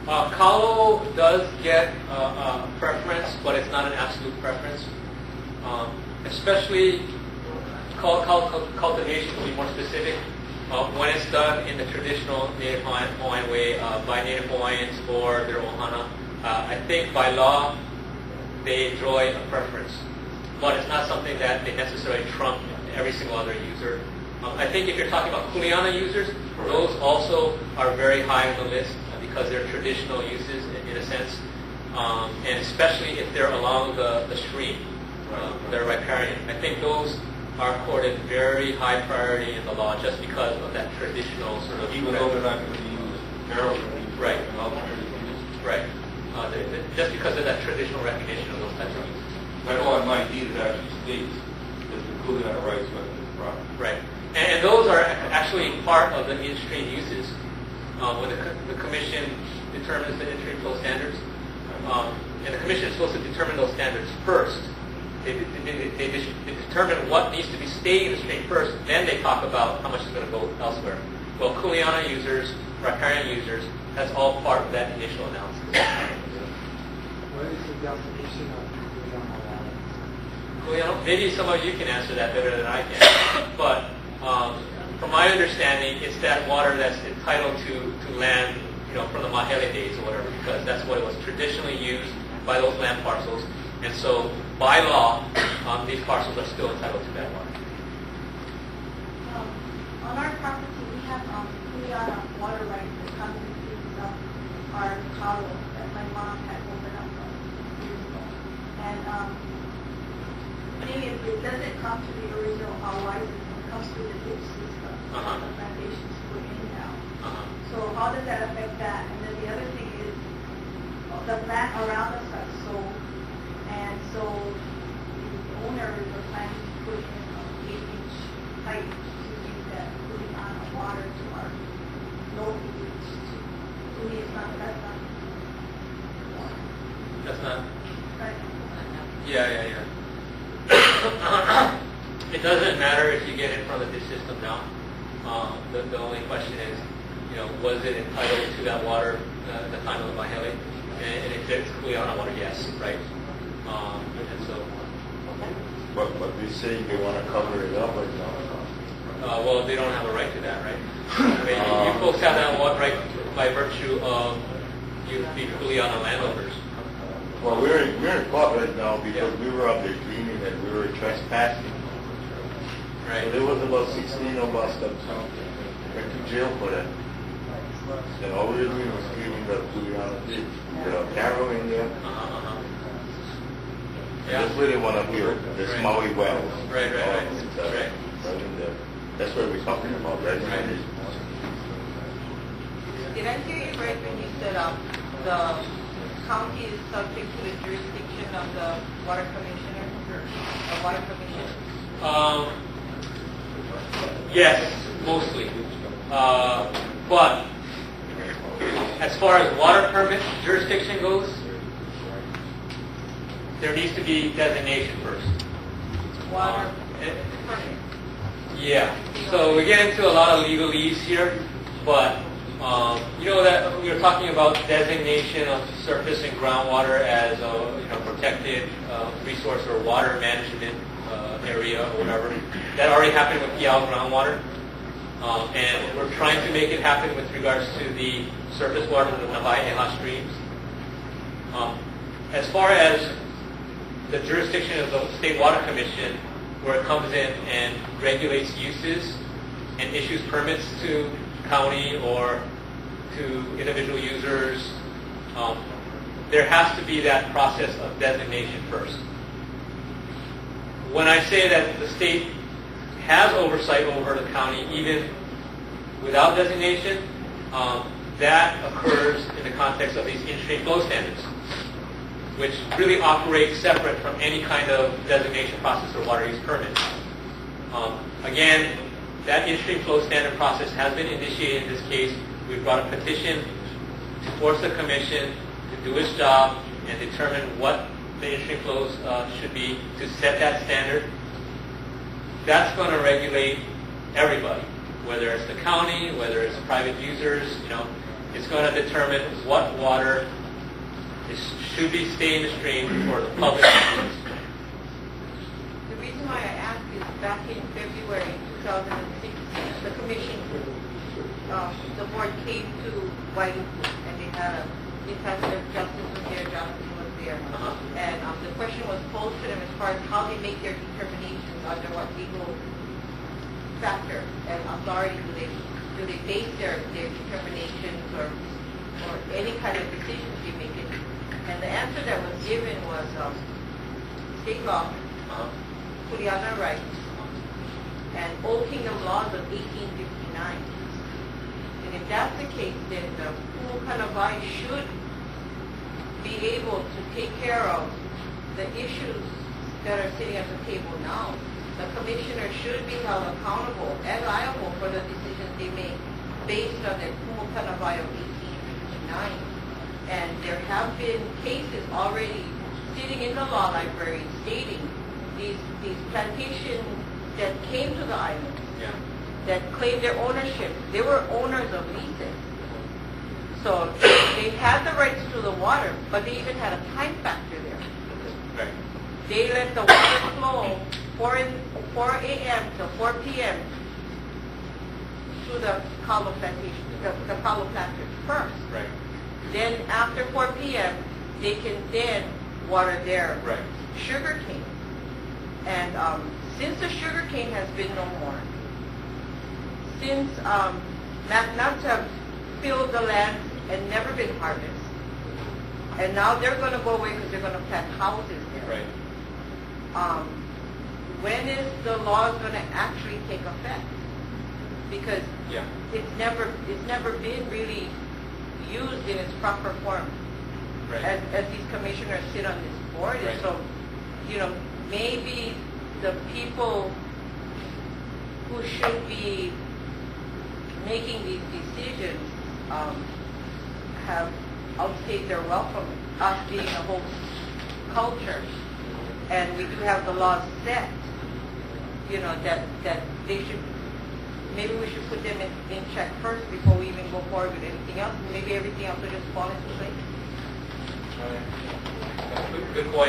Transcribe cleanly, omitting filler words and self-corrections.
Kalo does get a preference, but it's not an absolute preference. Especially cultivation, to be more specific, when it's done in the traditional Native Hawaiian way by Native Hawaiians or their ohana. I think by law they enjoy a preference, but it's not something that they necessarily trump every single other user. I think if you're talking about Kuleana users, those also are very high on the list because they're traditional uses in a sense, and especially if they're along the stream, they're riparian. I think those are accorded very high priority in the law just because of that traditional sort of... Even though they're not going to use heroin. Right. Right. Just because of that traditional recognition of those types of uses. But on my deed it actually states that the Kuleana rights within this property. Right. And those are actually part of the in-stream uses. When the commission determines the in-stream flow standards, and the commission is supposed to determine those standards first. They determine what needs to be staying in the stream first, then they talk about how much is going to go elsewhere. Well, Kuleana users, riparian users, that's all part of that initial analysis. What is the definition of Kuleana? Maybe some of you can answer that better than I can. But from my understanding, it's that water that's entitled to land, from the Mahele days or whatever, because that's what it was traditionally used by those land parcels. And so, by law, these parcels are still entitled to that water. On our property, we have Kuleana water rights that comes into our Kalo that my mom had opened up years ago. And the thing is, it doesn't come to the original license. It comes through the ditch system. The foundations put in now. So how does that affect that? And then the other thing is, the land around us are sold. And so the owners are planning to put in an 8-inch pipe to use that, putting on water to our local beach. To me, that's not. That's not. Right. Yeah. It doesn't matter if you get it from the ditch system now. The only question is, was it entitled to that water at the time of the Mahele? And if it's Kuleana water, yes, right? And so. But they're saying they want to cover it up or not? Well, they don't have a right to that, right? I mean, you folks have that right by virtue of you being Kuleana landowners. Well, we're in court right now because we were up there cleaning and we were trespassing. Right. So there was about 16 of us that went to jail for that. And all we were doing was cleaning the Kuleana ditch. There are narrow in there. Yeah. That's where they want to build this Maui Water. Right. Right in there. That's what we're talking about, right? Right. Did I hear you right when you said the county is subject to the jurisdiction of the water commissioner, the water commission? Yes, mostly. But as far as water permit jurisdiction goes, there needs to be designation first. Water permit. Yeah. So we get into a lot of legalese here, but that we were talking about designation of surface and groundwater as a protected resource or water management area or whatever. That already happened with Kiao groundwater, and we're trying to make it happen with regards to the surface water of the Mahele streams. As far as the jurisdiction of the State Water Commission, where it comes in and regulates uses and issues permits to county or to individual users, there has to be that process of designation first. When I say that the state has oversight over the county, even without designation, that occurs in the context of these in-stream flow standards, which really operate separate from any kind of designation process or water use permit. Again, that in-stream flow standard process has been initiated in this case. We brought a petition to force the commission to do its job and determine what the in-stream flows should be to set that standard. That's going to regulate everybody, whether it's the county, whether it's private users. It's going to determine what water should be stay in the stream for the public to use. The reason why I asked is back in February 2016, the commission, the board came to Whiting and they had justice was there, Jonathan was there. And the question was posed to them as far as how they make their determinations under what legal factor and authority do they base their determinations or any kind of decisions they make it. And the answer that was given was state law, Kuleana rights, and Old Kingdom laws of 1859. And if that's the case, then the Kuleana should be able to take care of the issues that are sitting at the table now. The commissioner should be held accountable and liable for the decisions they make based on the Kuleana of 1859. And there have been cases already sitting in the law library stating these plantations that came to the island, that claimed their ownership. They were owners of leases. So they had the rights to the water, but they even had a time factor there. Right. They let the water flow 4 a.m. to 4 p.m. to the Kalo plantation, the Kalo planters first. Right. Then after 4 p.m., they can then water their Right. sugar cane. And since the sugar cane has been no more, since nuts have filled the land and never been harvested, and now they're going to go away because they're going to plant houses there. Right. When is the law going to actually take effect? Because it's never been really used in its proper form. Right. As these commissioners sit on this board. Right. And so, maybe the people who should be making these decisions have outstayed their welcome, us being a whole culture. And we do have the laws set, that they should, maybe we should put them in check first before we even go forward with anything else. Maybe everything else will just fall into place. Good point.